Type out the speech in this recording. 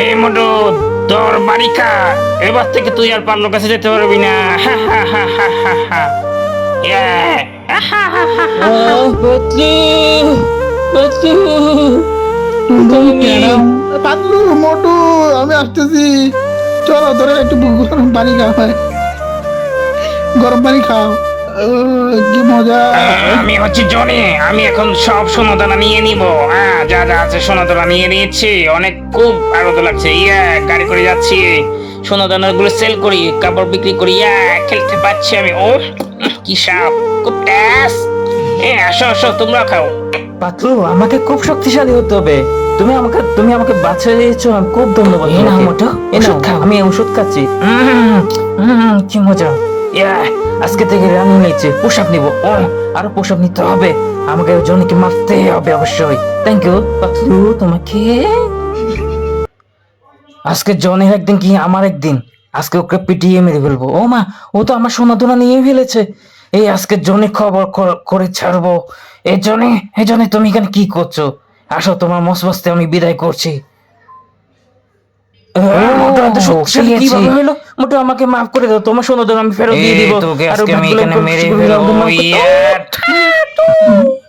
এই মোটু, তোর বাড়িকা, এবার থেকে তুই আর পার্লোর কাছে যেতে পারবি না। হা হা হা হা হা হা। ইয়া, হা হা হা হা হা। পাতলু, পাতলু, পাতলু মোটু, আমি আসতেছি। চলো ধরে একটু গরম পানি খাও, গরম পানি খাও। কি মজা। আমি হচ্ছে জনি, আমি এখন সব সোনাদানা নিয়ে নিব। হ্যাঁ, যা যা আছে সোনাদানা নিয়ে নিয়েছি। অনেক খুব আনন্দ লাগছে। ইয়া, গাড়ি করে যাচ্ছি, সোনাদানা গুলো সেল করি, কাপড় বিক্রি করি। ইয়া, খেলতে পাচ্ছি আমি। ও কি সাপ, খুব ট্যাস। আসো আসো, তোমরা খাও। পাতলু, আমাকে খুব শক্তিশালী হতে হবে। তুমি আমাকে বাঁচিয়ে দিয়েছো, আমি খুব ধন্যবাদ। এই নাও তোমাকে। মোটু, এই নাও, ওষুধ খাও। আমি ওষুধ খাচ্ছি। কি মজা। ইয়া, আজকে থেকে রানি নিচ্ছে, পোশাক নিব। আরো পোশাক নিতে হবে। আমাকে জনিকে মারতে হবে অবশ্যই। থ্যাংক ইউ পাতলু, তোমাকে। আজকে জনের একদিন কি আমার একদিন। আজকে ওকে পিটিয়ে মেরে ফেলবো। ও মা, ও তো আমার সোনাদানা নিয়ে ফেলেছে। এই আজকে জনে খবর করে ছাড়বো। এই জনে তুমি এখানে কি করছো? আসো, তোমার মসবস্তে আমি বিদায় করছি। মোটু এত শক্তিশালী কিভাবে হলো? মোটু আমাকে মাফ করে দাও, তোমার সোনাদানা আমি ফেরত দিয়ে দিব। তোকে আর আজকে আমি ভাতগুলো এখানে মেরে মাফ ফেলবো। করতে- ইয়া।